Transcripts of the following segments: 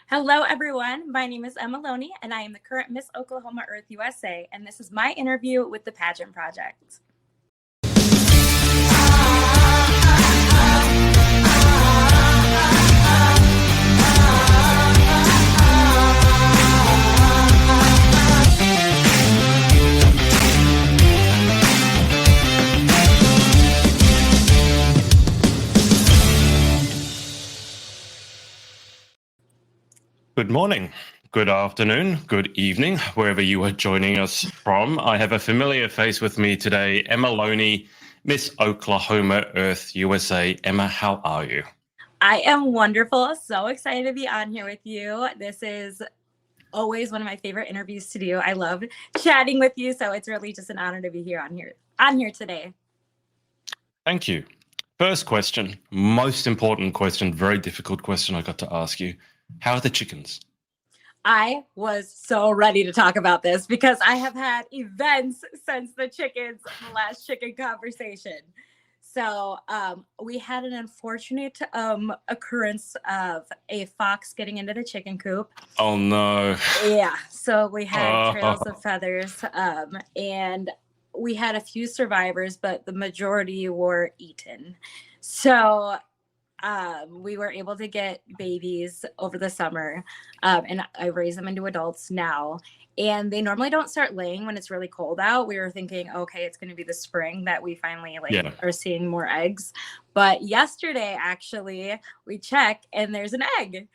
Hello, everyone. My name is Emma Loney, and I am the current Miss Oklahoma Earth USA, and this is my interview with the Pageant Project. Good morning, good afternoon, good evening, wherever you are joining us from. I have a familiar face with me today, Emma Loney, Miss Oklahoma Earth USA. Emma, how are you? I am wonderful. So excited to be on here with you. This is always one of my favorite interviews to do. I love chatting with you, so it's really just an honor to be here on here today. Thank you. First question, most important question, very difficult question I got to ask you. How are the chickens? I was so ready to talk about this because I have had events since the last chicken conversation. So we had an unfortunate occurrence of a fox getting into the chicken coop. Oh, no. Yeah. So we had trails of feathers and we had a few survivors, but the majority were eaten. So we were able to get babies over the summer and I raise them into adults now. And they normally don't start laying when it's really cold out. We were thinking, okay, it's going to be the spring that we finally are seeing more eggs. But yesterday, actually, we check and there's an egg.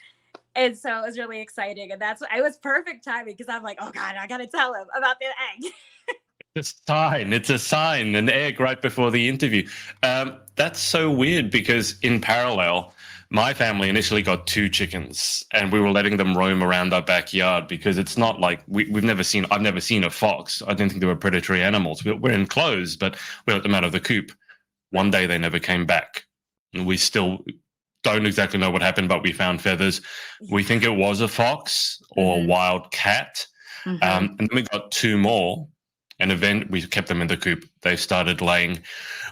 And so it was really exciting. And it was perfect timing because I'm like, oh God, I got to tell him about the egg. It's a sign, an egg right before the interview. That's so weird because in parallel, my family initially got 2 chickens and we were letting them roam around our backyard because it's not like I've never seen a fox. I didn't think they were predatory animals. We're enclosed, but we let them out of the coop. One day they never came back. And we still don't exactly know what happened, but we found feathers. We think it was a fox or a wild cat. And then we got 2 more. And we kept them in the coop. They started laying.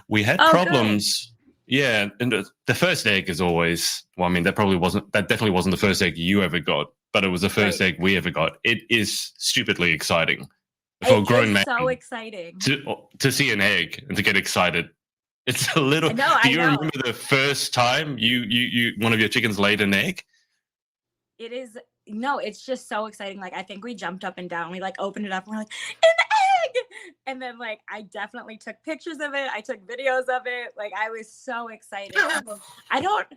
We had problems. Good. Yeah, and the first egg is always. Well, I mean, that definitely wasn't the first egg you ever got, but it was the first egg we ever got. It is stupidly exciting for a grown man. So exciting to see an egg and to get excited. It's a little. Do you remember the first time you one of your chickens laid an egg? It is. No, it's just so exciting. Like I think we jumped up and down. We opened it up and we're like, an egg! And then I definitely took pictures of it. I took videos of it. I was so excited. I don't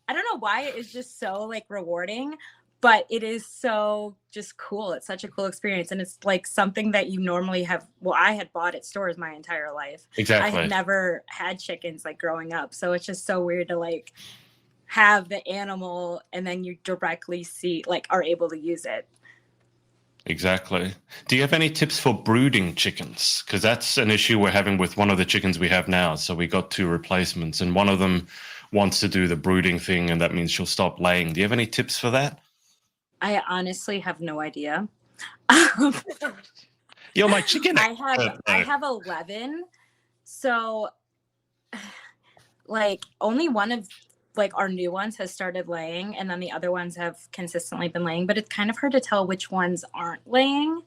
know why it is just so rewarding, but it is so just cool. It's such a cool experience. And it's something that you normally have. Well, I had bought at stores my entire life. Exactly. I had never had chickens growing up. So it's just so weird to have the animal and then you directly see are able to use it. Exactly. Do you have any tips for brooding chickens? Because that's an issue we're having with one of the chickens we have now. So we got 2 replacements and one of them wants to do the brooding thing and that means she'll stop laying. Do you have any tips for that? I honestly have no idea. You're my chicken. I have 11. So only one of our new ones has started laying and then the other ones have consistently been laying, but it's kind of hard to tell which ones aren't laying.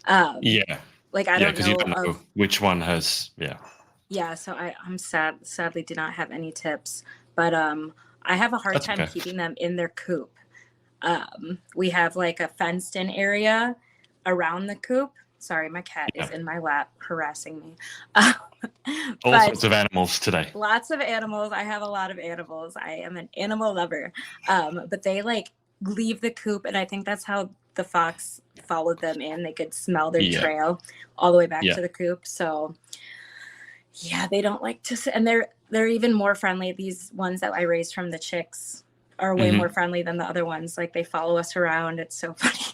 I don't know, you don't know which one has. So I'm sadly do not have any tips, but I have a hard time keeping them in their coop. We have a fenced in area around the coop. Sorry, my cat is in my lap harassing me. All sorts of animals today. Lots of animals. I have a lot of animals. I am an animal lover. But they leave the coop, and I think that's how the fox followed them in. They could smell their trail all the way back to the coop. So they don't like to sit, and they're even more friendly. These ones that I raised from the chicks are way more friendly than the other ones. They follow us around. It's so funny.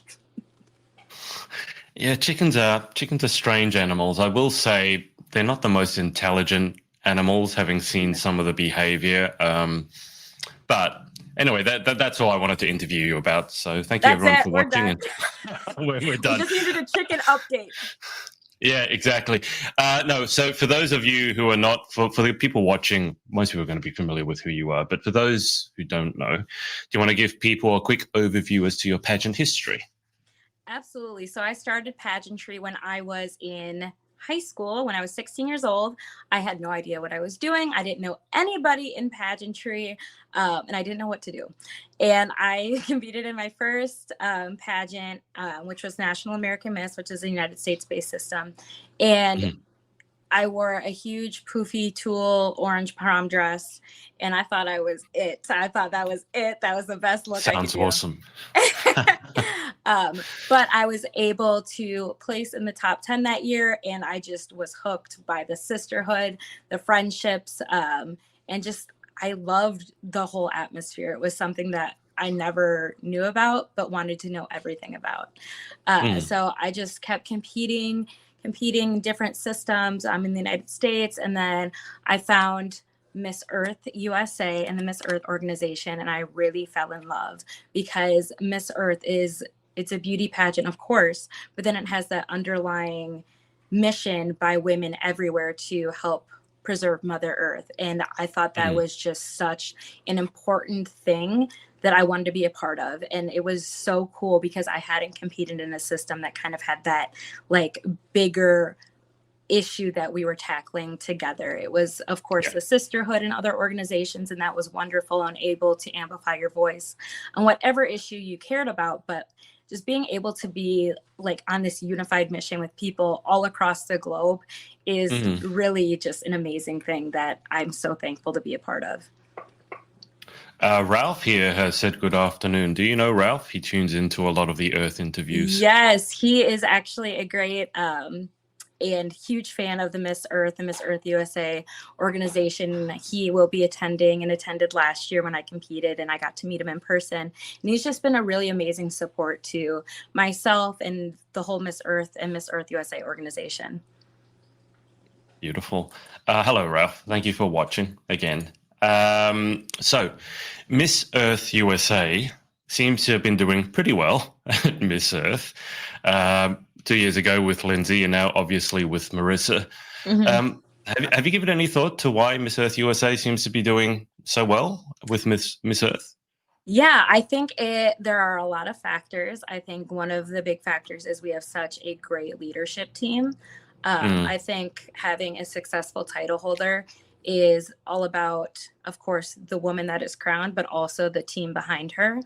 Yeah, chickens are strange animals. I will say they're not the most intelligent animals, having seen some of the behavior. But anyway, that's all I wanted to interview you about. So thank you everyone for watching. And we're done. We just needed a chicken update. Yeah, exactly. No, so for those of you who are not, for the people watching, most people are going to be familiar with who you are. But for those who don't know, do you want to give people a quick overview as to your pageant history? Absolutely. So I started pageantry when I was in high school, when I was 16 years old. I had no idea what I was doing. I didn't know anybody in pageantry, and I didn't know what to do. And I competed in my first pageant, which was National American Miss, which is a United States based system. And Mhm. I wore a huge poofy tulle orange prom dress, and I thought I was it. I thought that was it. That was the best look I could Sounds do. awesome. But I was able to place in the top 10 that year, and I just was hooked by the sisterhood, the friendships, and just I loved the whole atmosphere. It was something that I never knew about, but wanted to know everything about. Mm. So I just kept competing different systems in the United States, and then I found Miss Earth USA and the Miss Earth organization, and I really fell in love because Miss Earth is it's a beauty pageant, of course, but then it has that underlying mission by women everywhere to help preserve Mother Earth. And I thought that Mm. was just such an important thing that I wanted to be a part of. And it was so cool because I hadn't competed in a system that kind of had that like bigger issue that we were tackling together. It was, of course, Yeah. the sisterhood and other organizations, and that was wonderful and able to amplify your voice on whatever issue you cared about. But just being able to be like on this unified mission with people all across the globe is Mm. really just an amazing thing that I'm so thankful to be a part of. Ralph here has said good afternoon. Do you know Ralph? He tunes into a lot of the Earth interviews. Yes, he is actually a great and huge fan of the Miss Earth and Miss Earth USA organization. He will be attending and attended last year when I competed, and I got to meet him in person. And he's just been a really amazing support to myself and the whole Miss Earth and Miss Earth USA organization. Beautiful. Hello, Ralph. Thank you for watching again. So, Miss Earth USA seems to have been doing pretty well at Miss Earth. 2 years ago with Lindsay, and now obviously with Marissa. Mhm. Have you given any thought to why Miss Earth USA seems to be doing so well with Miss Earth? Yeah, I think there are a lot of factors. I think one of the big factors is we have such a great leadership team. Mm, I think having a successful title holder is all about, of course, the woman that is crowned, but also the team behind her.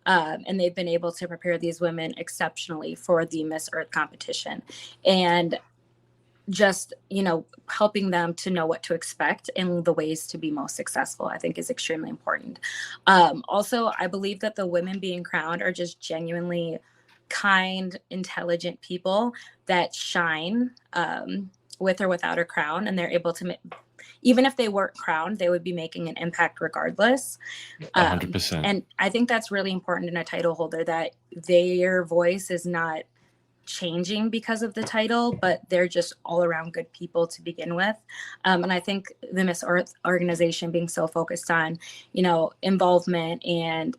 And they've been able to prepare these women exceptionally for the Miss Earth competition. And just helping them to know what to expect and the ways to be most successful, I think, is extremely important. Also, I believe that the women being crowned are just genuinely kind, intelligent people that shine, with or without a crown, and they're able to even if they weren't crowned, they would be making an impact regardless. 100%. And I think that's really important in a title holder, that their voice is not changing because of the title, but they're just all around good people to begin with. And I think the Miss Earth organization being so focused on, involvement and,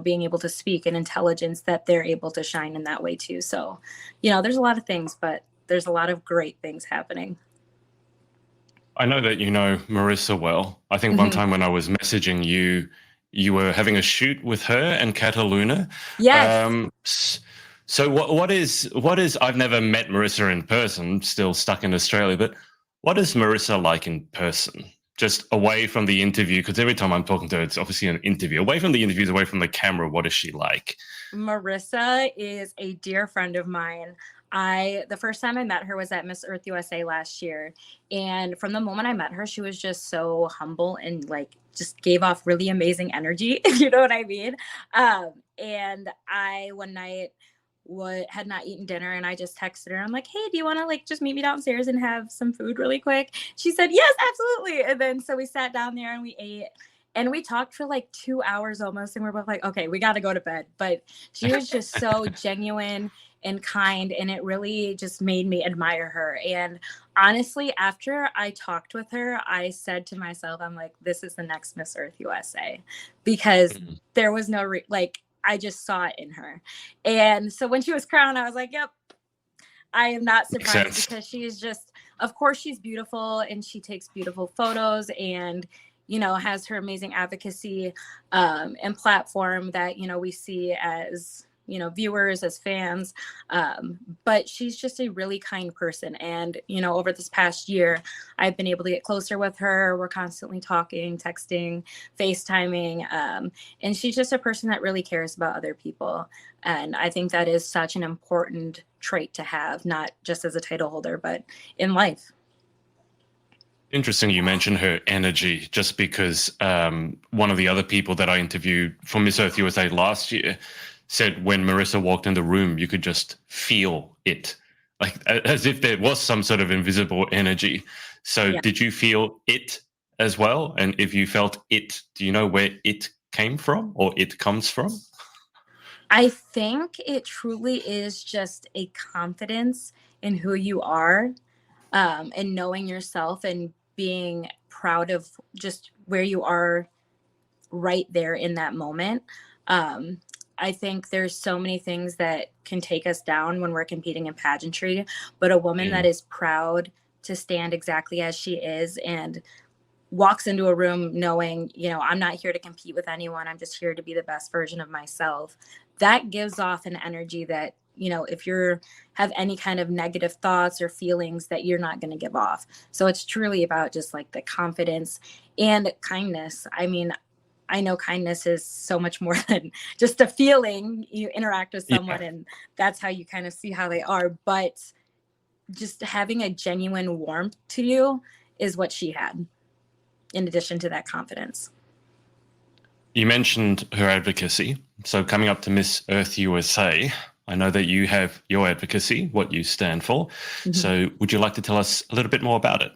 being able to speak and intelligence, that they're able to shine in that way too. So, there's a lot of things, but there's a lot of great things happening. I know that you know Marissa well. I think one Hmm. time when I was messaging you, you were having a shoot with her and Cataluna. Yes. Um, so what is? I've never met Marissa in person. Still stuck in Australia, but what is Marissa like in person? Just away from the interview, because every time I'm talking to her, it's obviously an interview. Away from the interviews, away from the camera, what is she like? Marissa is a dear friend of mine. The first time I met her was at Miss Earth USA last year. And from the moment I met her, she was just so humble and like just gave off really amazing energy, if you know what I mean. And I one night had not eaten dinner, and I just texted her. I'm like, hey, do you want to like just meet me downstairs and have some food really quick? She said, yes, absolutely. And then so we sat down there and we ate. And we talked for like 2 hours almost, and we're both like, okay, we got to go to bed. But she was just so genuine and kind, and it really just made me admire her. And honestly, after I talked with her, I said to myself, I'm like, this is the next Miss Earth USA, because Mm. there was no like, I just saw it in her. And so when she was crowned, I was like, yep, I am not Makes surprised sense. because she is just, of course, she's beautiful and she takes beautiful photos and, has her amazing advocacy and platform that, we see as, viewers, as fans. But she's just a really kind person. And, over this past year, I've been able to get closer with her. We're constantly talking, texting, FaceTiming. And she's just a person that really cares about other people. And I think that is such an important trait to have, not just as a title holder, but in life. Interesting you mentioned her energy, just because one of the other people that I interviewed for Miss Earth USA last year said when Marissa walked in the room, you could just feel it, like as if there was some sort of invisible energy. So Yeah. did you feel it as well? And if you felt it, do you know where it came from or it comes from? I think it truly is just a confidence in who you are, and knowing yourself and being proud of just where you are right there in that moment. Um, I think there's so many things that can take us down when we're competing in pageantry, but a woman that Mm. is proud to stand exactly as she is and walks into a room knowing, I'm not here to compete with anyone. I'm just here to be the best version of myself. That gives off an energy that, if you're have any kind of negative thoughts or feelings that you're not going to give off. So it's truly about just like the confidence and kindness. I mean, I know kindness is so much more than just a feeling. You interact with Yeah. someone and that's how you kind of see how they are. But just having a genuine warmth to you is what she had, in addition to that confidence. You mentioned her advocacy. So coming up to Miss Earth USA, I know that you have your advocacy, what you stand for. Mhm. So would you like to tell us a little bit more about it?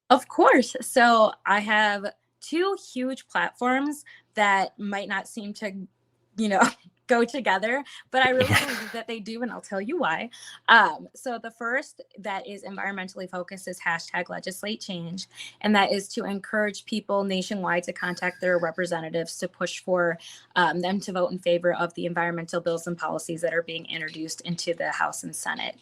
Of course. So I have two huge platforms that might not seem to, you know, go together, but I really believe that they do, and I'll tell you why. So the first that is environmentally focused is hashtag legislate change, and that is to encourage people nationwide to contact their representatives to push for them to vote in favor of the environmental bills and policies that are being introduced into the House and Senate.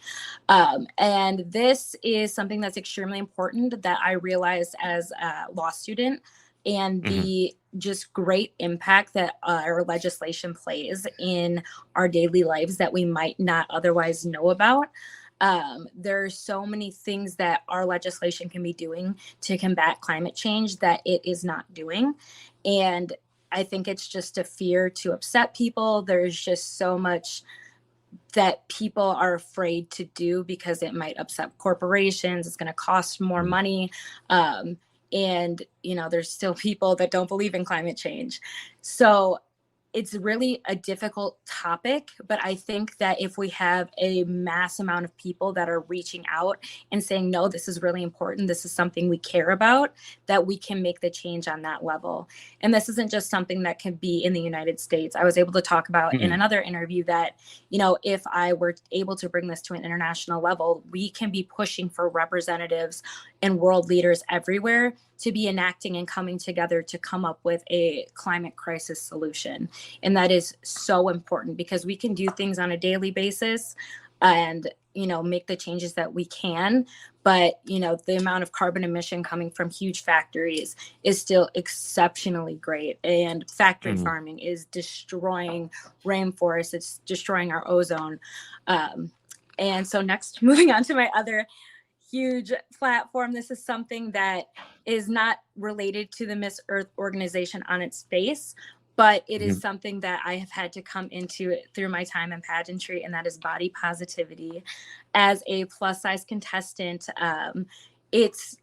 And this is something that's extremely important that I realized as a law student, and the just great impact that our legislation plays in our daily lives that we might not otherwise know about. There's so many things that our legislation can be doing to combat climate change that it is not doing. And I think it's just a fear to upset people. There's just so much that people are afraid to do because it might upset corporations. It's going to cost more money. And, there's still people that don't believe in climate change. So it's really a difficult topic, but I think that if we have a mass amount of people that are reaching out and saying, no, this is really important, this is something we care about, that we can make the change on that level. And this isn't just something that can be in the United States. I was able to talk about in another interview that, if I were able to bring this to an international level, we can be pushing for representatives and world leaders everywhere to be enacting and coming together to come up with a climate crisis solution. And that is so important because we can do things on a daily basis and, make the changes that we can. But, the amount of carbon emission coming from huge factories is still exceptionally great. And factory farming is destroying rainforests. It's destroying our ozone. And so next, moving on to my other huge platform. This is something that is not related to the Miss Earth organization on its face, but it is something that I have had to come into through my time in pageantry, and that is body positivity. As a plus size contestant, it's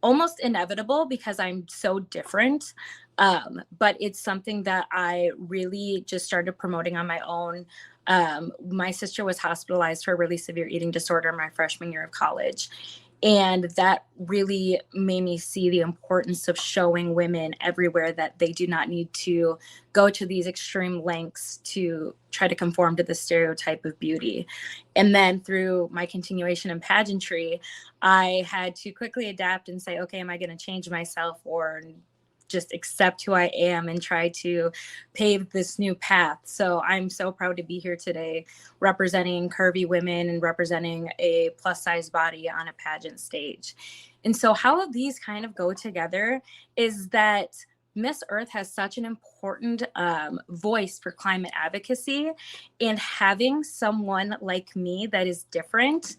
almost inevitable because I'm so different. But it's something that I really just started promoting on my own. My sister was hospitalized for a really severe eating disorder my freshman year of college. And that really made me see the importance of showing women everywhere that they do not need to go to these extreme lengths to try to conform to the stereotype of beauty. And then through my continuation in pageantry, I had to quickly adapt and say, okay, am I going to change myself or just accept who I am and try to pave this new path. So I'm so proud to be here today representing curvy women and representing a plus size body on a pageant stage. And so how these kind of go together is that Miss Earth has such an important voice for climate advocacy, and having someone like me that is different,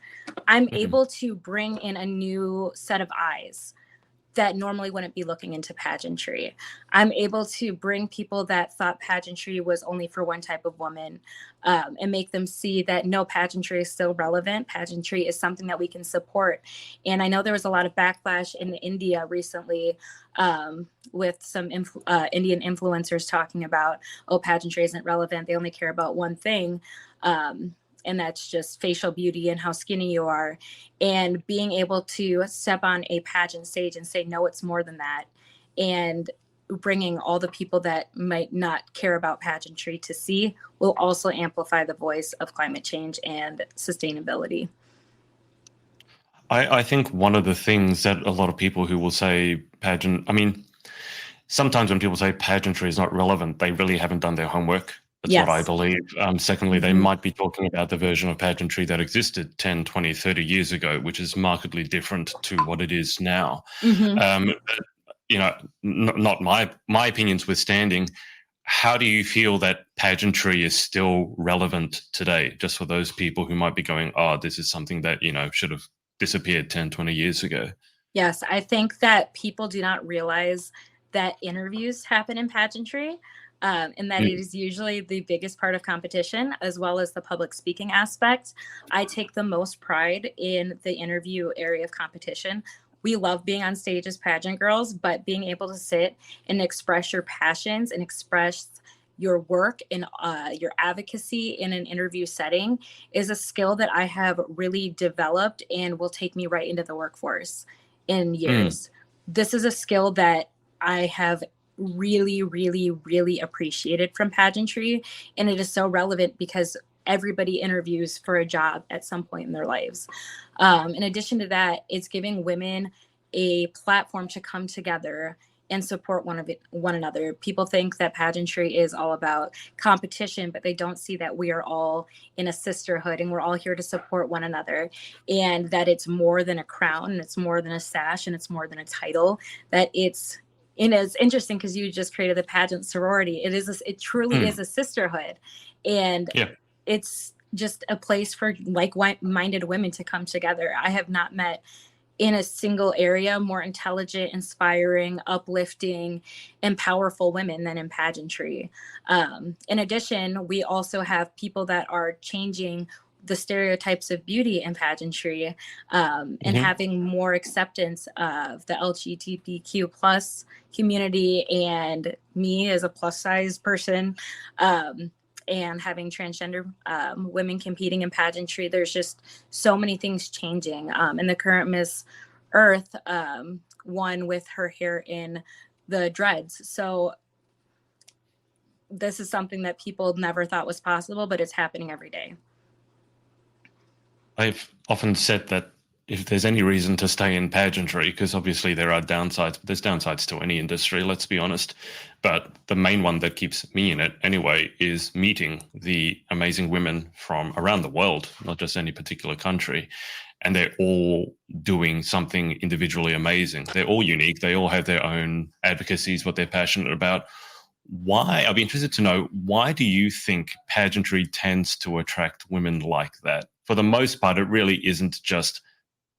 I'm able to bring in a new set of eyes that normally wouldn't be looking into pageantry. I'm able to bring people that thought pageantry was only for one type of woman, and make them see that no, pageantry is still relevant. Pageantry is something that we can support. And I know there was a lot of backlash in India recently, with some Indian influencers talking about, oh, pageantry isn't relevant. They only care about one thing. And that's just facial beauty and how skinny you are. And being able to step on a pageant stage and say, no, it's more than that. And bringing all the people that might not care about pageantry to see will also amplify the voice of climate change and sustainability. I think one of the things that a lot of people who will say pageant, I mean, sometimes when people say pageantry is not relevant, they really haven't done their homework. That's Yes. what I believe. Secondly, they might be talking about the version of pageantry that existed 10, 20, 30 years ago, which is markedly different to what it is now. You know, not my opinions withstanding, how do you feel that pageantry is still relevant today, just for those people who might be going, oh, this is something that, you know, should have disappeared 10, 20 years ago? Yes, I think that people do not realize that interviews happen in pageantry, and that it is usually the biggest part of competition, as well as the public speaking aspect. I take the most pride in the interview area of competition. We love being on stage as pageant girls, but being able to sit and express your passions and express your work and your advocacy in an interview setting is a skill that I have really developed and will take me right into the workforce in years. This is a skill that I have really, really, really appreciated from pageantry. And it is so relevant because everybody interviews for a job at some point in their lives. In addition to that, it's giving women a platform to come together and support one another. People think that pageantry is all about competition, but they don't see that we are all in a sisterhood and we're all here to support one another, and that it's more than a crown, and it's more than a sash, and it's more than a title. That it's, and it's interesting because you just created the pageant sorority. It truly is a sisterhood, and it's just a place for like-minded women to come together. I have not met in a single area more intelligent, inspiring, uplifting, and powerful women than in pageantry. In addition, we also have people that are changing the stereotypes of beauty in pageantry, and having more acceptance of the LGBTQ plus community and me as a plus size person, and having transgender women competing in pageantry. There's just so many things changing. And the current Miss Earth won with her hair in the dreads. So this is something that people never thought was possible, but it's happening every day. I've often said that if there's any reason to stay in pageantry, because obviously there are downsides, but there's downsides to any industry, let's be honest. But the main one that keeps me in it anyway is meeting the amazing women from around the world, not just any particular country. And they're all doing something individually amazing. They're all unique. They all have their own advocacies, what they're passionate about. Why? I'd be interested to know, why do you think pageantry tends to attract women like that? For the most part, it really isn't just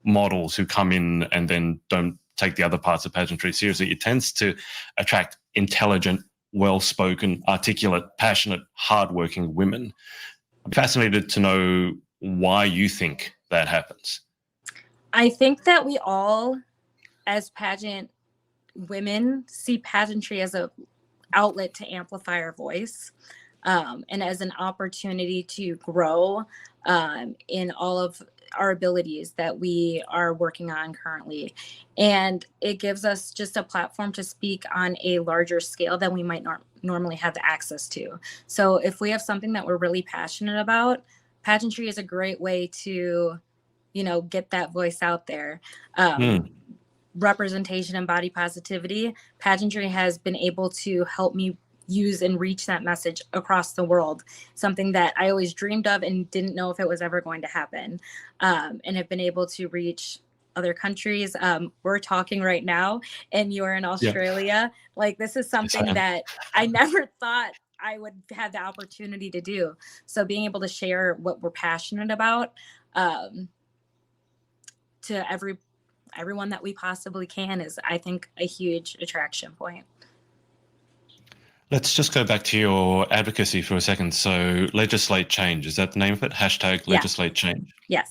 models who come in and then don't take the other parts of pageantry seriously. It tends to attract intelligent, well-spoken, articulate, passionate, hardworking women. I'm fascinated to know why you think that happens. I think that we all, as pageant women, see pageantry as an outlet to amplify our voice, and as an opportunity to grow in all of our abilities that we are working on currently. And it gives us just a platform to speak on a larger scale than we might not normally have access to. So if we have something that we're really passionate about, pageantry is a great way to, you know, get that voice out there. representation and body positivity, pageantry has been able to help me use and reach that message across the world, something that I always dreamed of and didn't know if it was ever going to happen, and have been able to reach other countries. We're talking right now and you're in Yeah. Australia. Like, this is Yes, I something am. that I never thought I would have the opportunity to do. So being able to share what we're passionate about, to everyone that we possibly can, is, I think, a huge attraction point. Let's just go back to your advocacy for a second. So, legislate change, is that the name of it? Hashtag Yeah. legislate change. Yes.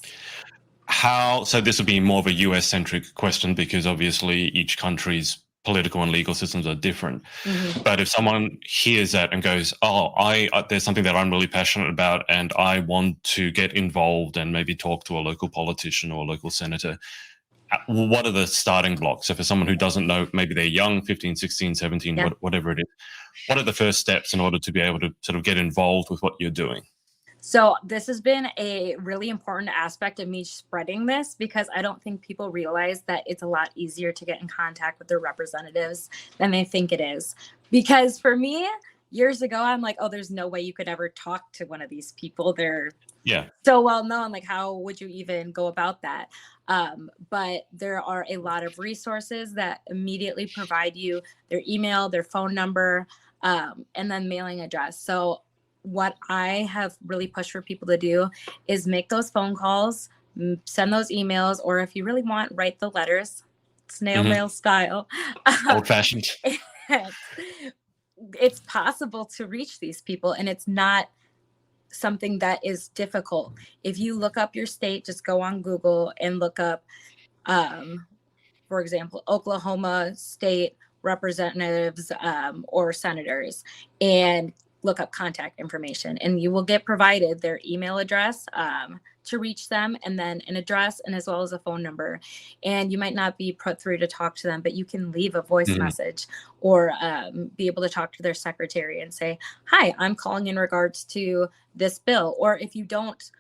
So this would be more of a US centric question because obviously each country's political and legal systems are different. Mm-hmm. But if someone hears that and goes, "Oh, there's something that I'm really passionate about, and I want to get involved and maybe talk to a local politician or a local senator," what are the starting blocks? So for someone who doesn't know, maybe they're young, 15, 16, 17, Yeah. whatever it is, what are the first steps in order to be able to sort of get involved with what you're doing? So this has been a really important aspect of me spreading this, because I don't think people realize that it's a lot easier to get in contact with their representatives than they think it is. Because for me, years ago, I'm like, oh, there's no way you could ever talk to one of these people. They're so well known. Like, how would you even go about that? But there are a lot of resources that immediately provide you their email, their phone number, and then mailing address. So what I have really pushed for people to do is make those phone calls, send those emails, or if you really want, write the letters, snail mail style. Old fashioned. It's possible to reach these people, and it's not something that is difficult. If you look up your state, just go on Google and look up, for example, Oklahoma state representatives, or senators, and look up contact information, and you will get provided their email address, to reach them, and then an address, and as well as a phone number. And you might not be put through to talk to them, but you can leave a voice message, or be able to talk to their secretary and say, hi, I'm calling in regards to this bill. Or if you don't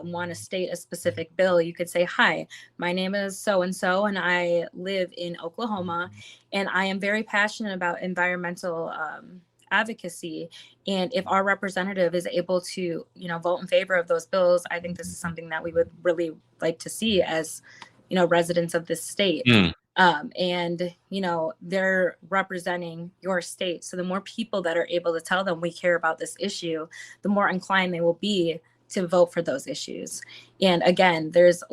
want to state a specific bill, you could say, hi, my name is so-and-so, and I live in Oklahoma, and I am very passionate about environmental advocacy. And if our representative is able to, vote in favor of those bills, I think this is something that we would really like to see as, residents of this state. And, they're representing your state. So the more people that are able to tell them we care about this issue, the more inclined they will be to vote for those issues. And again, there's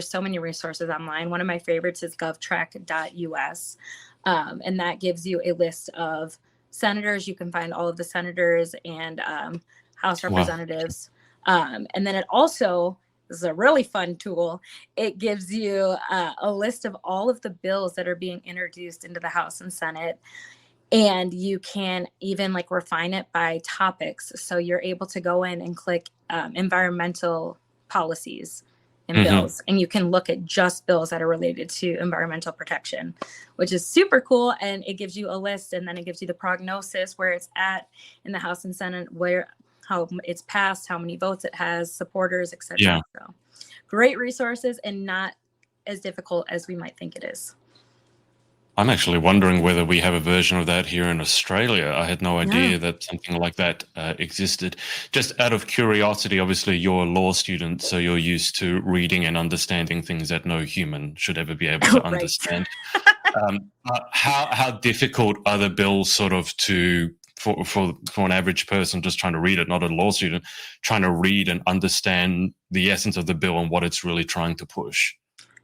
so many resources online. One of my favorites is govtrack.us. And that gives you a list of senators. You can find all of the senators and House representatives. And then it also, this is a really fun tool, it gives you a list of all of the bills that are being introduced into the House and Senate. And you can even refine it by topics. So you're able to go in and click environmental policies and bills, and you can look at just bills that are related to environmental protection, which is super cool. And it gives you a list, and then it gives you the prognosis, where it's at in the House and Senate, how it's passed, how many votes it has, supporters, etc. So great resources, and not as difficult as we might think it is. I'm actually wondering whether we have a version of that here in Australia. I had no idea that something like that existed. Just out of curiosity, obviously you're a law student, so you're used to reading and understanding things that no human should ever be able to understand. How difficult are the bills sort of for an average person just trying to read it, not a law student, trying to read and understand the essence of the bill and what it's really trying to push?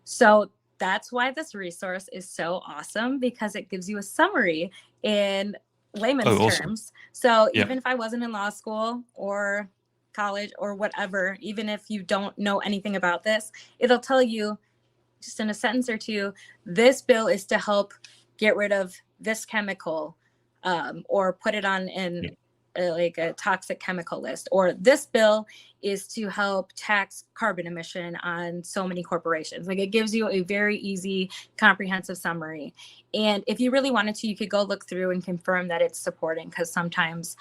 So that's why this resource is so awesome, because it gives you a summary in layman's terms. So even if I wasn't in law school or college or whatever, even if you don't know anything about this, it'll tell you just in a sentence or two, this bill is to help get rid of this chemical, or put it on a toxic chemical list, or this bill is to help tax carbon emission on so many corporations. It gives you a very easy, comprehensive summary. And if you really wanted to, you could go look through and confirm that it's supporting, because sometimes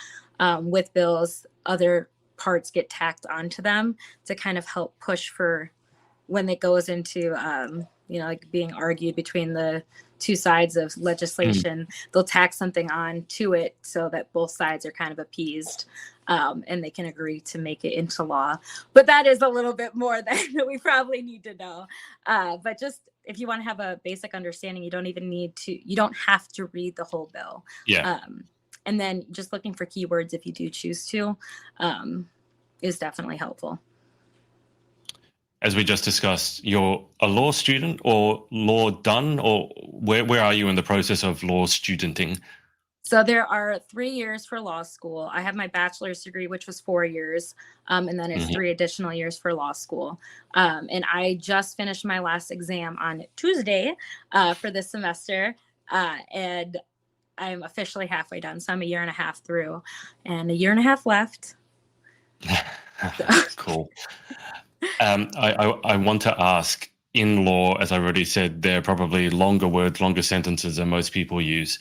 with bills, other parts get tacked onto them to kind of help push for when it goes into like being argued between the two sides of legislation, they'll tack something on to it so that both sides are kind of appeased, and they can agree to make it into law. But that is a little bit more than we probably need to know. But just if you want to have a basic understanding, you don't have to read the whole bill. Yeah. And then just looking for keywords if you do choose to is definitely helpful. As we just discussed, you're a law student or law done, or where are you in the process of law studenting? So there are 3 years for law school. I have my bachelor's degree, which was 4 years, and then it's 3 additional years for law school. And I just finished my last exam on Tuesday for this semester, and I'm officially halfway done. So I'm a year and a half through, and a year and a half left. Cool. I want to ask, in law, as I already said, there are probably longer words, longer sentences than most people use.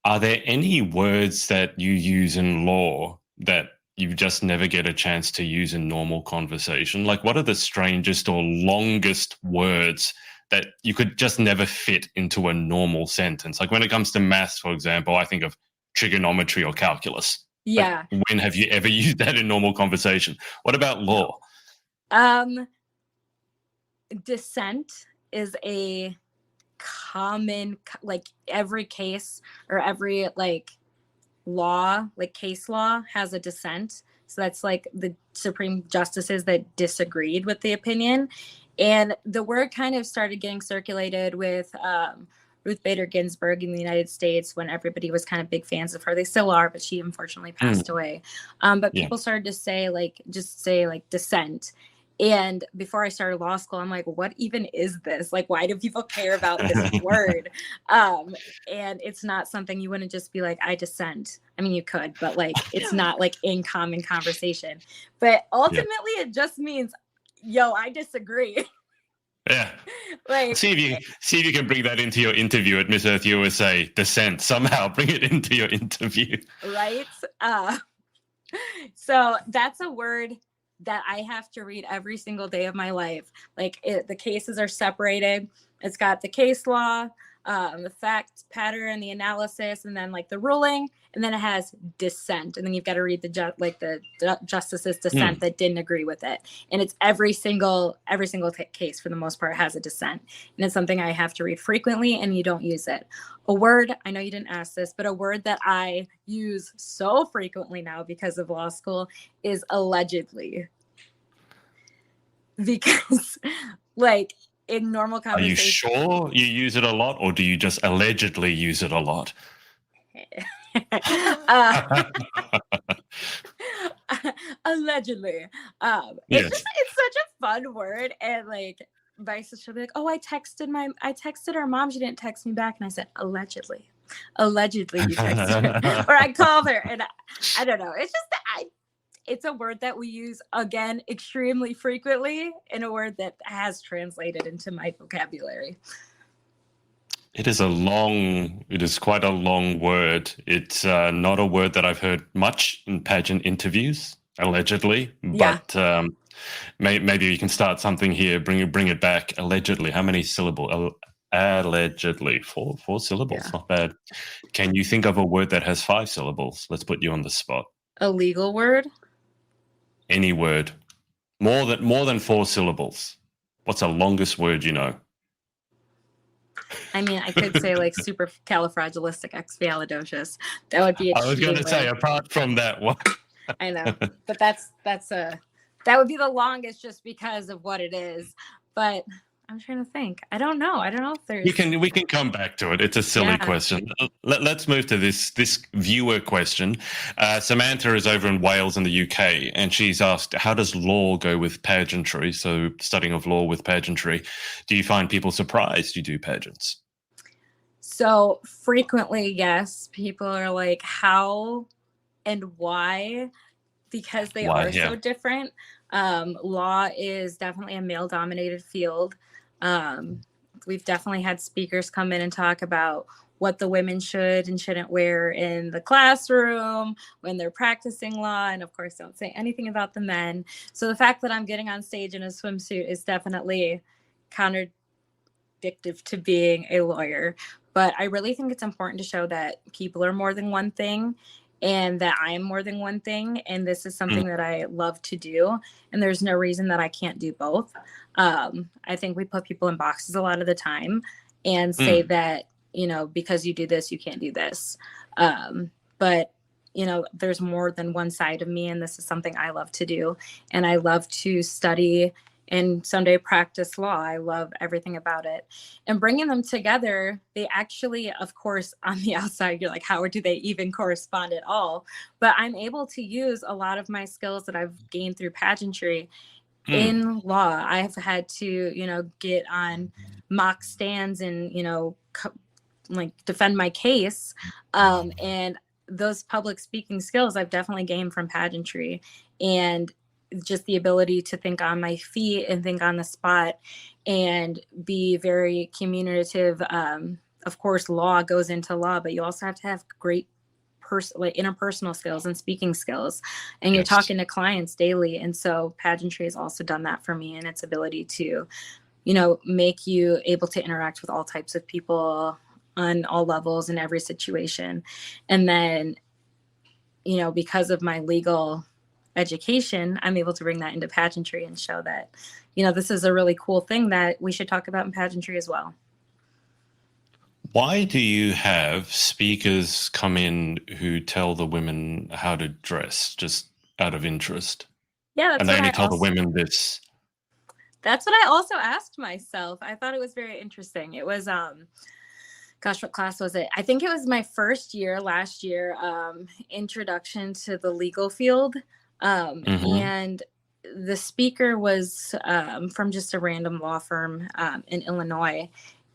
Are there any words that you use in law that you just never get a chance to use in normal conversation? Like, what are the strangest or longest words that you could just never fit into a normal sentence? Like when it comes to maths, for example, I think of trigonometry or calculus. Yeah. Like, when have you ever used that in normal conversation? What about law? Dissent is a common, like every case or every like law, like case law has a dissent. So that's like the Supreme Justices that disagreed with the opinion. And the word kind of started getting circulated with Ruth Bader Ginsburg in the United States when everybody was kind of big fans of her. They still are, but she unfortunately passed away. But people started to say just say dissent. And before I started law school, I'm like, what even is this? Like, why do people care about this word? And it's not something you wouldn't just be like, I dissent. I mean, you could, but like, it's not like in common conversation. But ultimately, it just means, yo, I disagree. Yeah. Like, see if you can bring that into your interview at Miss Earth USA. Dissent, somehow bring it into your interview. Right. So that's a word that I have to read every single day of my life. Like the cases are separated. It's got the case law, the fact pattern, the analysis, and then like the ruling, and then it has dissent, and then you've got to read the justice's dissent that didn't agree with it. And it's every single case for the most part has a dissent, and it's something I have to read frequently, and you don't use it. A word, I know you didn't ask this, but a word that I use so frequently now because of law school is allegedly. Because like in normal conversation. Are you sure you use it a lot, or do you just allegedly use it a lot? Allegedly. Yes. It's such a fun word, and like my sister will be like, oh, I texted our mom, she didn't text me back, and I said allegedly you texted her. Or I called her, and I don't know, it's just it's a word that we use again extremely frequently, and a word that has translated into my vocabulary. It is quite a long word. It's not a word that I've heard much in pageant interviews, allegedly. But maybe you can start something here, bring it back. Allegedly, how many syllables? Allegedly, four syllables, not bad. Can you think of a word that has 5 syllables? Let's put you on the spot. A legal word? Any word. More than 4 syllables. What's the longest word you know? I mean, I could say like supercalifragilisticexpialidocious. That would be. I was going to say, apart from that one. I know, but that would be the longest just because of what it is. But I'm trying to think. I don't know if there's. We can come back to it. It's a silly question. Let's move to this viewer question. Samantha is over in Wales in the UK, and she's asked, how does law go with pageantry? So studying of law with pageantry. Do you find people surprised you do pageants? So frequently, yes. People are like, how and why? Because they are so different. Law is definitely a male-dominated field. We've definitely had speakers come in and talk about what the women should and shouldn't wear in the classroom when they're practicing law, and of course don't say anything about the men. So the fact that I'm getting on stage in a swimsuit is definitely addictive to being a lawyer. But I really think it's important to show that people are more than one thing and that I am more than one thing. And this is something that I love to do. And there's no reason that I can't do both. I think we put people in boxes a lot of the time and say that, you know, because you do this, you can't do this. But, you know, there's more than one side of me, and this is something I love to do. And I love to study and someday practice law. I love everything about it. And bringing them together, they actually, of course, on the outside, you're like, how do they even correspond at all? But I'm able to use a lot of my skills that I've gained through pageantry in law. I've had to, you know, get on mock stands and, you know, like defend my case. And those public speaking skills I've definitely gained from pageantry. And just the ability to think on my feet and think on the spot and be very communicative. Of course, law goes into law, but you also have to have great like interpersonal skills and speaking skills, and you're talking to clients daily. And so pageantry has also done that for me, and its ability to, you know, make you able to interact with all types of people on all levels in every situation. And then, you know, because of my legal education, I'm able to bring that into pageantry and show that, you know, this is a really cool thing that we should talk about in pageantry as well. Why do you have speakers come in who tell the women how to dress just out of interest? Yeah, that's and they only tell the women this. That's what I also asked myself. I thought it was very interesting. It was gosh, what class was it? I think it was my first year last year, introduction to the legal field. And the speaker was from just a random law firm in Illinois.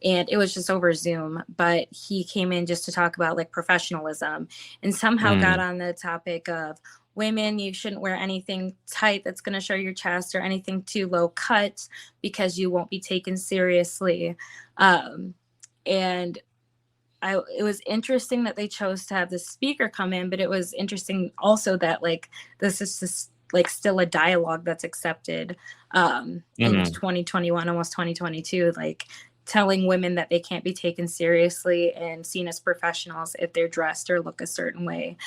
And it was just over Zoom, but he came in just to talk about like professionalism, and somehow got on the topic of women, you shouldn't wear anything tight that's going to show your chest or anything too low cut because you won't be taken seriously. And it was interesting that they chose to have the speaker come in, but it was interesting also that like this is just like still a dialogue that's accepted in 2021, almost 2022, like telling women that they can't be taken seriously and seen as professionals if they're dressed or look a certain way,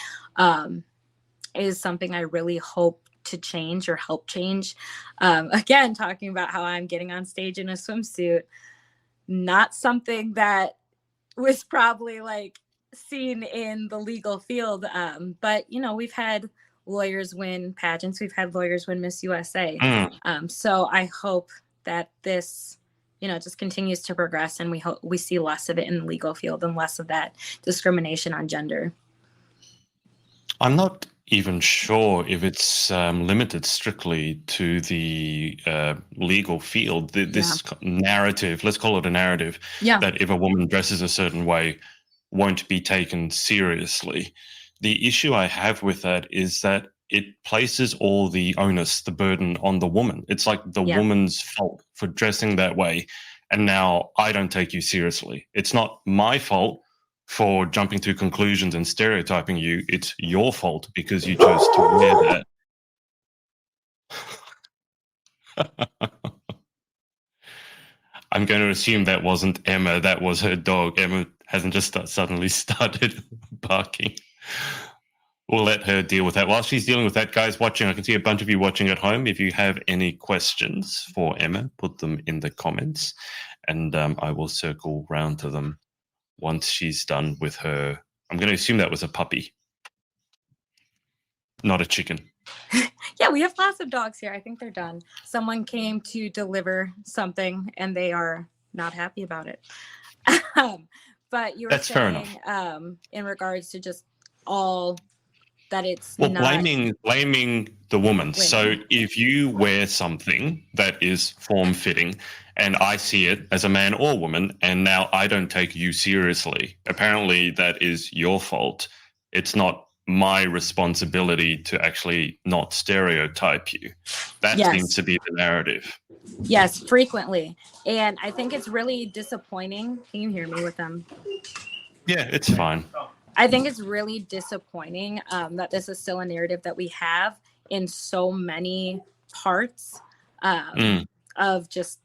is something I really hope to change or help change. Again, talking about how I'm getting on stage in a swimsuit, not something that was probably like seen in the legal field. But, you know, we've had lawyers win pageants. We've had lawyers win Miss USA. So I hope that this, you know, just continues to progress, and we hope we see less of it in the legal field and less of that discrimination on gender. I'm not even sure if it's limited strictly to the legal field. This narrative, let's call it a narrative, that if a woman dresses a certain way, won't be taken seriously. The issue I have with that is that it places all the onus, the burden on the woman. It's like the woman's fault for dressing that way. And now I don't take you seriously. It's not my fault for jumping to conclusions and stereotyping you. It's your fault because you chose to wear that. I'm going to assume that wasn't Emma. That was her dog. Emma hasn't just suddenly started barking. We'll let her deal with that. While she's dealing with that, guys watching, I can see a bunch of you watching at home. If you have any questions for Emma, put them in the comments, and I will circle round to them once she's done with her. I'm going to assume that was a puppy, not a chicken. Yeah, we have lots of dogs here. I think they're done. Someone came to deliver something, and they are not happy about it. But you were saying in regards to just all that it's not blaming the woman. So if you wear something that is form-fitting and I see it as a man or woman and now I don't take you seriously, apparently that is your fault. It's not my responsibility to actually not stereotype you. That seems to be the narrative. Yes, frequently. And I think it's really disappointing. Can you hear me with them? Yeah, it's fine. I think it's really disappointing that this is still a narrative that we have in so many parts of just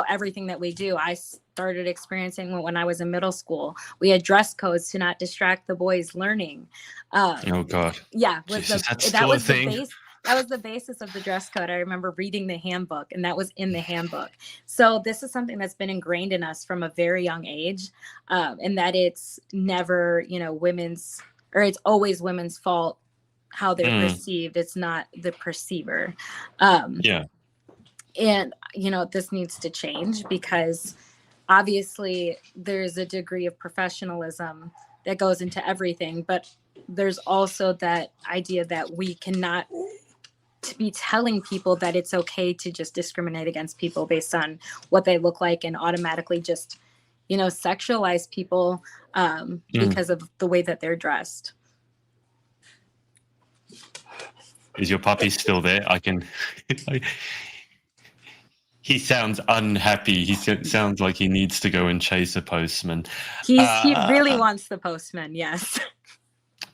everything that we do. I started experiencing when I was in middle school. We had dress codes to not distract the boys learning. Oh God. Yeah, Jesus, that's that still a was the thing. base. That was the basis of the dress code. I remember reading the handbook, and that was in the handbook. So this is something that's been ingrained in us from a very young age, and that it's never, women's, or it's always women's fault how they're perceived. It's not the perceiver. Yeah. And, this needs to change, because obviously there's a degree of professionalism that goes into everything, but there's also that idea that we cannot to be telling people that it's okay to just discriminate against people based on what they look like and automatically just, sexualize people because of the way that they're dressed. Is your puppy still there? I can. He sounds unhappy. He sounds like he needs to go and chase a postman. He really wants the postman, yes.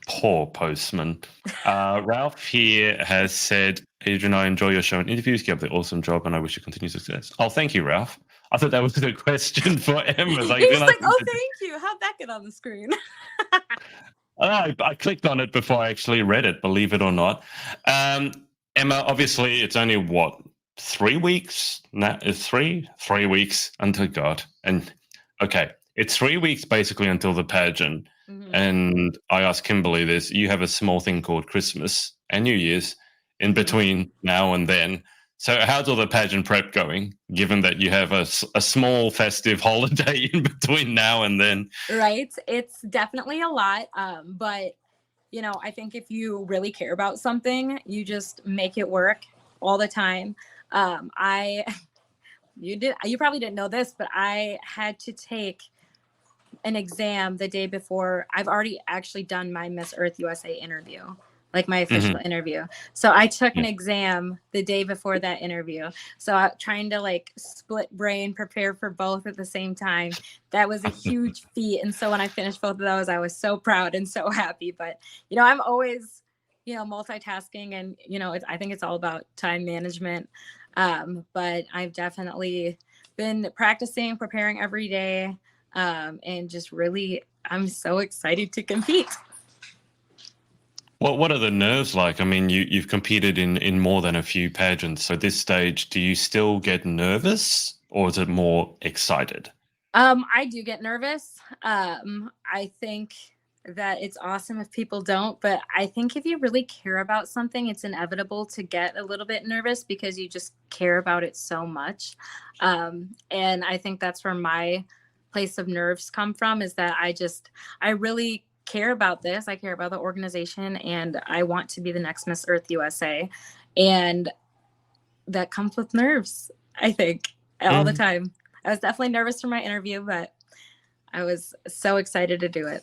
Poor postman. Ralph here has said, Adrian, I enjoy your show and interviews. Keep up the awesome job, and I wish you continued success. Oh, thank you, Ralph. I thought that was a question for Emma. He's like, oh, thank you. How'd that get on the screen? I clicked on it before I actually read it, believe it or not. Emma, obviously, it's only, 3 weeks? No, it's 3 weeks until God. And okay, it's 3 weeks basically until the pageant. Mm-hmm. And I asked Kimberly this. You have a small thing called Christmas and New Year's in between now and then. So how's all the pageant prep going, given that you have a small festive holiday in between now and then? Right. It's definitely a lot. But, I think if you really care about something, you just make it work all the time. You probably didn't know this, but I had to take an exam the day before. I've already actually done my Miss Earth USA interview, like my official interview. So I took an exam the day before that interview. So I'm trying to split brain, prepare for both at the same time. That was a huge feat. And so when I finished both of those, I was so proud and so happy. But, I'm always, multitasking, and, I think it's all about time management. But I've definitely been practicing, preparing every day. And just really, I'm so excited to compete. Well, what are the nerves like? I mean, you've competed in more than a few pageants. So at this stage, do you still get nervous, or is it more excited? I do get nervous. I think that it's awesome if people don't, but I think if you really care about something, it's inevitable to get a little bit nervous because you just care about it so much. And I think that's where my place of nerves come from, is that I really care about this. I care about the organization, and I want to be the next Miss Earth USA. And that comes with nerves, I think, all the time. I was definitely nervous for my interview, but I was so excited to do it.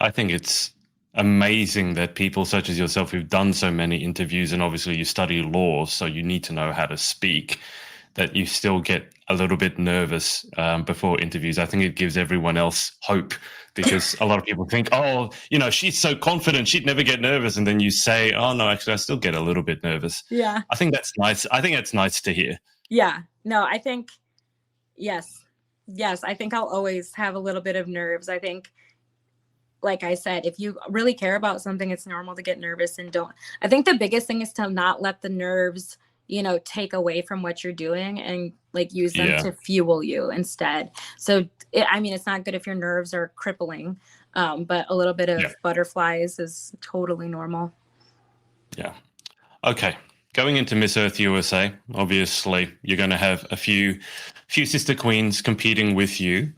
I think it's amazing that people such as yourself, who've done so many interviews, and obviously you study law, so you need to know how to speak, that you still get a little bit nervous before interviews. I think it gives everyone else hope, because a lot of people think, oh, she's so confident, she'd never get nervous. And then you say, oh, no, actually, I still get a little bit nervous. Yeah. I think that's nice. I think that's nice to hear. Yeah. No, I think, yes, I think I'll always have a little bit of nerves. I think, like I said, if you really care about something, it's normal to get nervous. And I think the biggest thing is to not let the nerves, take away from what you're doing, and use them to fuel you instead. So, it's not good if your nerves are crippling, but a little bit of butterflies is totally normal. Yeah. Okay. Going into Miss Earth USA, obviously you're going to have a few sister queens competing with you.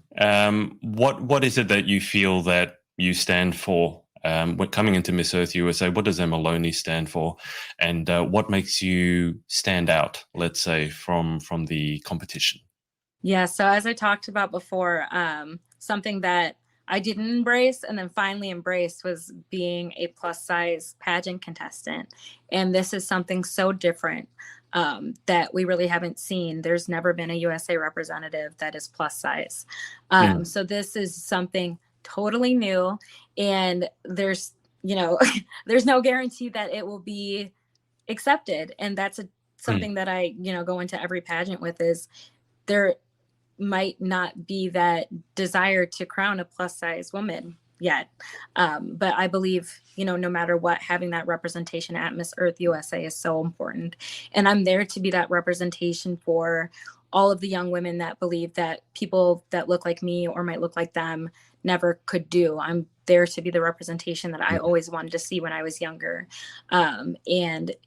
What is it that you feel that you stand for? When coming into Miss Earth USA, what does Emma Loney stand for, and what makes you stand out, let's say, from the competition? Yeah, so as I talked about before, something that I didn't embrace and then finally embraced was being a plus size pageant contestant. And this is something so different that we really haven't seen. There's never been a USA representative that is plus size. So this is something totally new, and there's no guarantee that it will be accepted. And that's something that I, go into every pageant with is there might not be that desire to crown a plus size woman yet. But I believe, no matter what, having that representation at Miss Earth USA is so important. And I'm there to be that representation for all of the young women that believe that people that look like me or might look like them never could do. I'm there to be the representation that I always wanted to see when I was younger. And,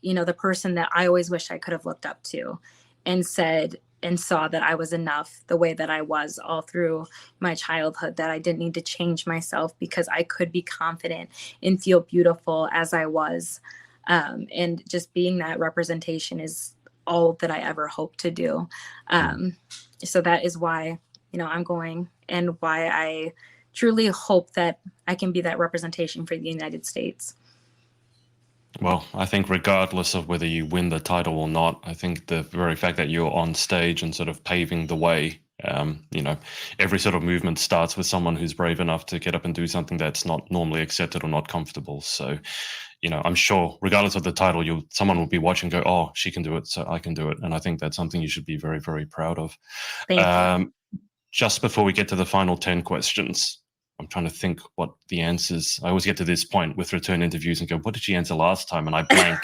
the person that I always wish I could have looked up to and said and saw that I was enough the way that I was all through my childhood, that I didn't need to change myself because I could be confident and feel beautiful as I was. And just being that representation is all that I ever hope to do. So that is why, I'm going, and why I truly hope that I can be that representation for the United States. Well, I think regardless of whether you win the title or not, I think the very fact that you're on stage and sort of paving the way, every sort of movement starts with someone who's brave enough to get up and do something that's not normally accepted or not comfortable. So, I'm sure regardless of the title, someone will be watching and go, oh, she can do it, so I can do it. And I think that's something you should be very, very proud of. Thank you. Just before we get to the final 10 questions, I'm trying to think what the answers. I always get to this point with return interviews and go, what did she answer last time? And I blank.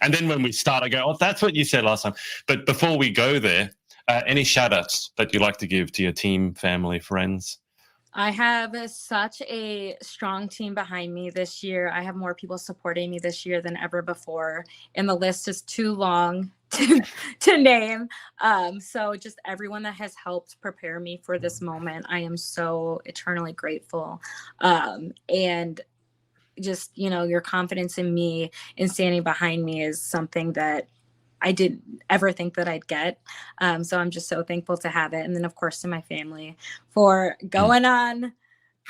and then when we start, I go, oh, that's what you said last time. But before we go there, any shout outs that you'd like to give to your team, family, friends? I have such a strong team behind me this year. I have more people supporting me this year than ever before. And the list is too long to name. So just everyone that has helped prepare me for this moment, I am so eternally grateful. And just, your confidence in me and standing behind me is something that I didn't ever think that I'd get. So I'm just so thankful to have it. And then, of course, to my family for going on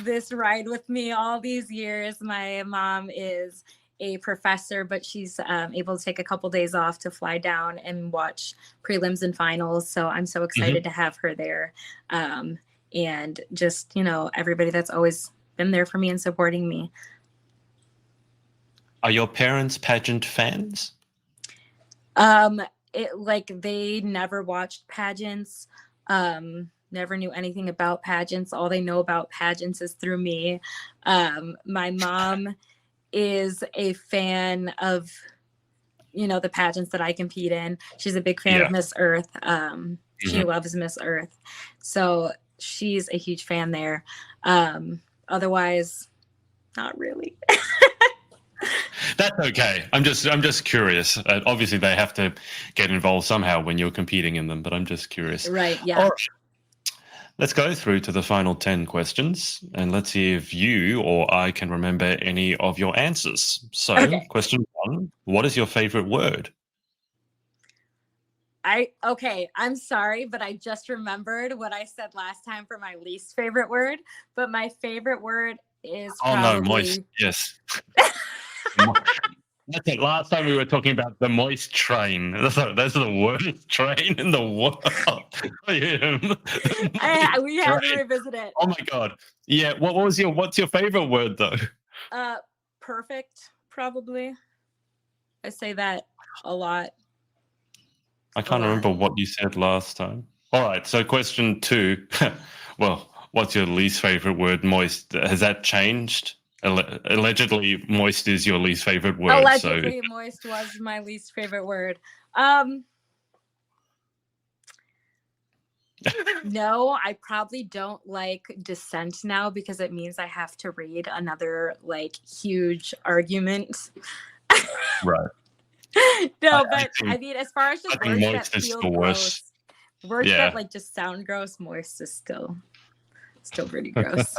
this ride with me all these years. My mom is a professor, but she's able to take a couple days off to fly down and watch prelims and finals. So I'm so excited to have her there. And just, everybody that's always been there for me and supporting me. Are your parents pageant fans? They never watched pageants, never knew anything about pageants. All they know about pageants is through me. My mom is a fan of, the pageants that I compete in. She's a big fan of Miss Earth. She loves Miss Earth. So she's a huge fan there. Otherwise, not really. That's okay. I'm just curious. Obviously, they have to get involved somehow when you're competing in them, but I'm just curious. Right, yeah. All right. Let's go through to the final 10 questions, and let's see if you or I can remember any of your answers. So, Question 1, what is your favorite word? I'm sorry, but I just remembered what I said last time for my least favorite word, but my favorite word is moist. Yes. That's it. Last time we were talking about the moist train. That's the worst train in the world. We have to revisit it. Oh my god! Yeah. What's your favorite word though? Perfect. Probably. I say that a lot. I can't remember what you said last time. All right. So question 2. Well, what's your least favorite word? Moist. Has that changed? Allegedly, moist is your least favorite word. Allegedly, moist was my least favorite word. No, I probably don't like dissent now because it means I have to read another huge argument. Right. No, but I mean, as far as just words that feel gross, words that just sound gross, moist is still pretty gross.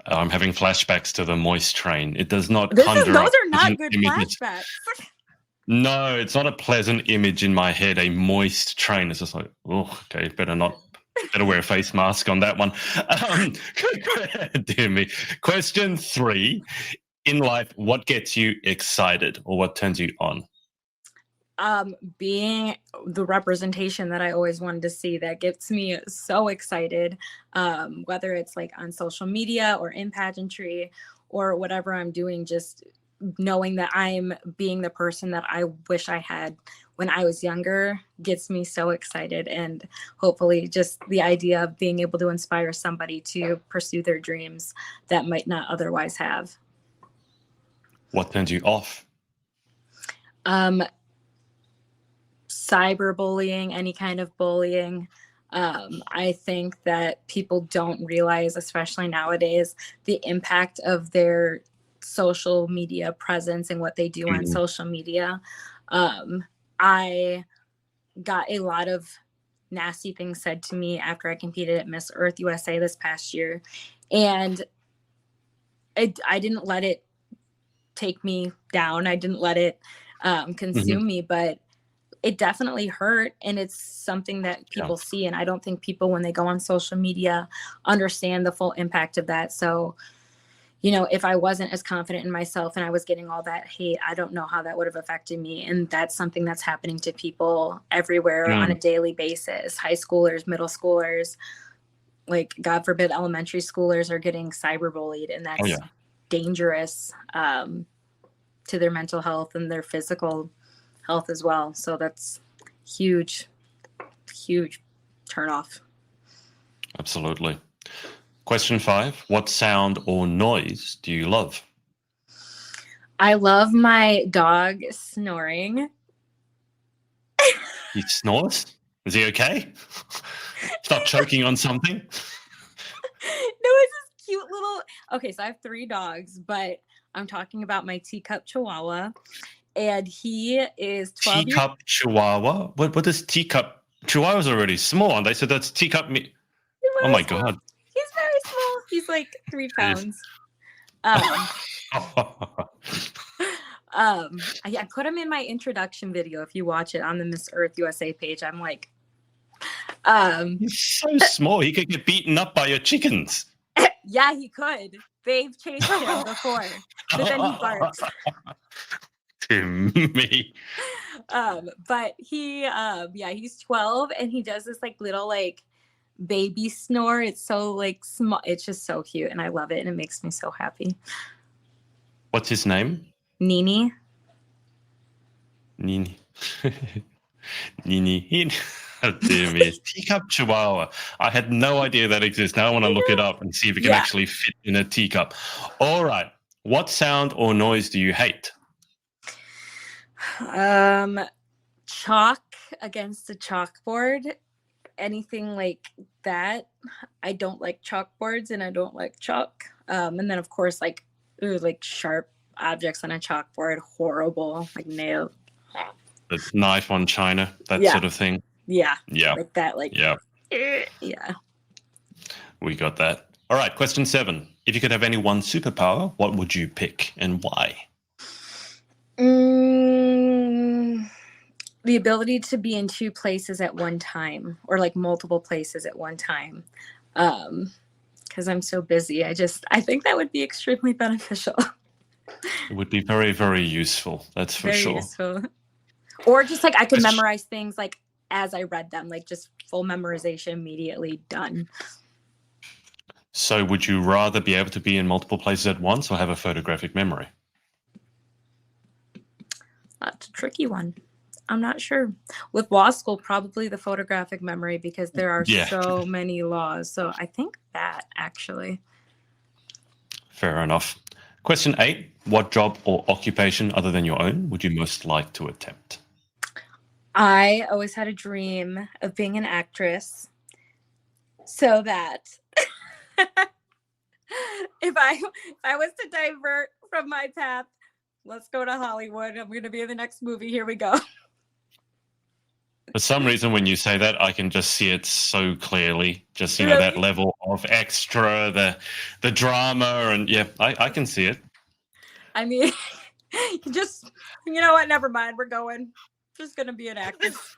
I'm having flashbacks to the moist train. It does not those are not good flashbacks. No, it's not a pleasant image in my head. A moist train. It's just like, oh, okay, better wear a face mask on that one. Dear me. Question 3. In life, what gets you excited or what turns you on? Being the representation that I always wanted to see, that gets me so excited, whether it's on social media or in pageantry or whatever I'm doing, just knowing that I'm being the person that I wish I had when I was younger gets me so excited. And hopefully just the idea of being able to inspire somebody to pursue their dreams that might not otherwise have. What turns you off? Cyberbullying, any kind of bullying. I think that people don't realize, especially nowadays, the impact of their social media presence and what they do on social media. I got a lot of nasty things said to me after I competed at Miss Earth USA this past year. And I didn't let it take me down. I didn't let it consume me, but it definitely hurt. And it's something that people see. And I don't think people, when they go on social media, understand the full impact of that. So, you know, if I wasn't as confident in myself and I was getting all that hate, I don't know how that would have affected me. And that's something that's happening to people everywhere on a daily basis. High schoolers, middle schoolers, like God forbid, elementary schoolers are getting cyberbullied, and that's dangerous to their mental health and their physical health as well. So that's huge turnoff. Absolutely. Question 5, what sound or noise do you love? I love my dog snoring. He snores? Is he okay? He's not choking on something? No, it's this cute little... Okay, so I have 3 dogs, but I'm talking about my teacup Chihuahua, and he is 12 Teacup Chihuahua? What is teacup? Chihuahua's already small, aren't they? So that's teacup me. Oh my God. He's very small. He's like 3 pounds. I put him in my introduction video. If you watch it on the Miss Earth USA page, I'm like, he's so small. He could get beaten up by your chickens. Yeah, he could. They've chased him before, but then he barks. To me. But he, he's 12, and he does this like little like baby snore. It's so like small. It's just so cute, and I love it, and it makes me so happy. What's his name? Nini. Nini. Nini. Oh, dear me. Teacup Chihuahua. I had no idea that exists. Now I want to look it up and see if it can actually fit in a teacup. All right. What sound or noise do you hate? Chalk against a chalkboard. Anything like that. I don't like chalkboards, and I don't like chalk. And then of course like sharp objects on a chalkboard, horrible, like nail. The knife on china, that sort of thing. Yeah. Yeah. Like that, like yeah. We got that. All right, question 7. If you could have any one superpower, what would you pick and why? The ability to be in 2 places at one time, or like multiple places at one time. Because I'm so busy. I think that would be extremely beneficial. It would be very, very useful. That's for sure. Useful. Or just like I could memorize things like as I read them, like just full memorization immediately done. So would you rather be able to be in multiple places at once or have a photographic memory? That's a tricky one. I'm not sure. With law school, probably the photographic memory, because there are so many laws. So I think that actually. Fair enough. Question 8. What job or occupation other than your own would you most like to attempt? I always had a dream of being an actress, so that if I was to divert from my path, let's go to Hollywood. I'm going to be in the next movie. Here we go. For some reason, when you say that, I can just see it so clearly. Just, you know, that level of extra, the drama, and I can see it. I mean, you know what? Never mind. We're going. Just going to be an actress.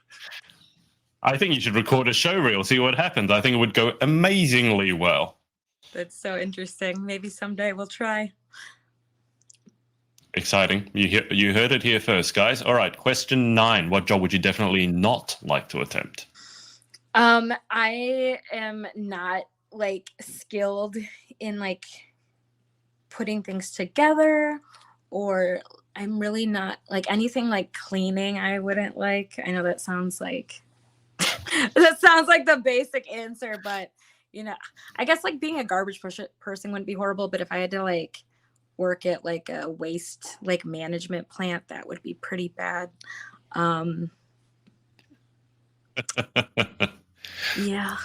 I think you should record a show reel, see what happens. I think it would go amazingly well. That's so interesting. Maybe someday we'll try. Exciting. You heard it here first, guys. All right, question 9. What job would you definitely not like to attempt? I am not like skilled in like putting things together or I'm really not like anything like cleaning. I wouldn't like. I know that sounds like the basic answer, but I guess like being a garbage person wouldn't be horrible. But if I had to like work at like a waste like management plant, that would be pretty bad. Yeah.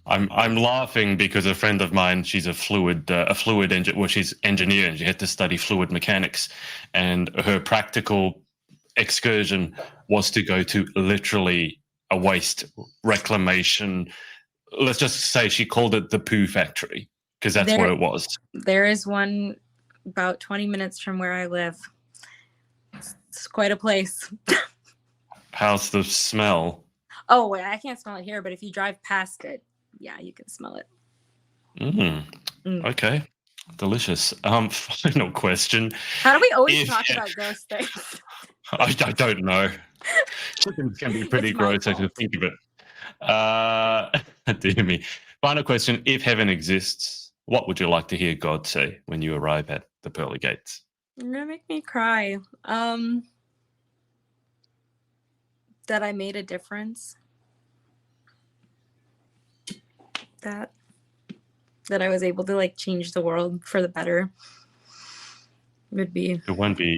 I'm laughing because a friend of mine, she's a fluid engineer. Well, she's engineer and she had to study fluid mechanics, and her practical excursion was to go to literally a waste reclamation. Let's just say she called it the poo factory because that's what it was. There is one about 20 minutes from where I live. It's quite a place. How's the smell? Oh, wait, I can't smell it here, but if you drive past it, yeah, you can smell it. Okay. Delicious. Final question. How do we always talk about gross things? I don't know. Chickens can be pretty gross, I should think of it. Dear me. Final question. If heaven exists, what would you like to hear God say when you arrive at the pearly gates? You're going to make me cry. That I made a difference. That I was able to like change the world for the better would be. It won't be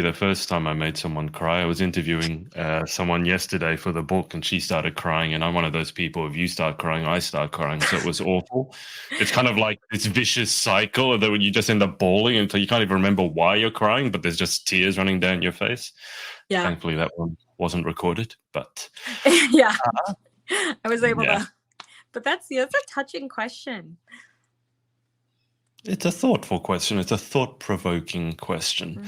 the first time I made someone cry. I was interviewing someone yesterday for the book, and she started crying. And I'm one of those people. If you start crying, I start crying. So it was awful. It's kind of like this vicious cycle that when you just end up bawling until you can't even remember why you're crying, but there's just tears running down your face. Yeah. Thankfully, that one wasn't recorded, but yeah, I was able to. But that's a touching question. It's a thoughtful question. It's a thought-provoking question.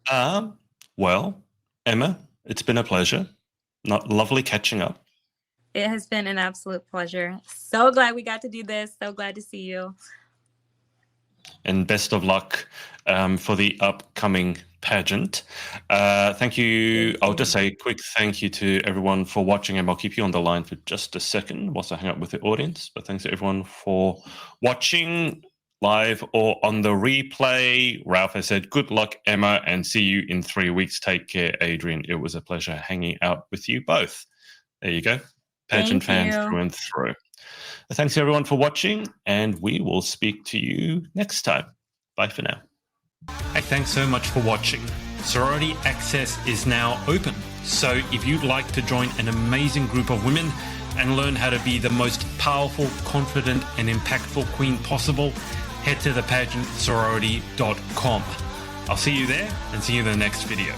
Mm-hmm. Well, Emma, it's been a pleasure. Lovely catching up. It has been an absolute pleasure. So glad we got to do this. So glad to see you. And best of luck for the upcoming pageant. Thank you. I'll just say a quick thank you to everyone for watching, and I'll keep you on the line for just a second whilst I hang up with the audience. But thanks to everyone for watching live or on the replay. Ralph has said, good luck, Emma, and see you in 3 weeks. Take care, Adrian. It was a pleasure hanging out with you both. There you go. Pageant fans through and through. Thanks to everyone for watching, and we will speak to you next time. Bye for now. Hey, thanks so much for watching. Sorority Access is now open. So if you'd like to join an amazing group of women and learn how to be the most powerful, confident, and impactful queen possible, head to thepageantsorority.com. I'll see you there and see you in the next video.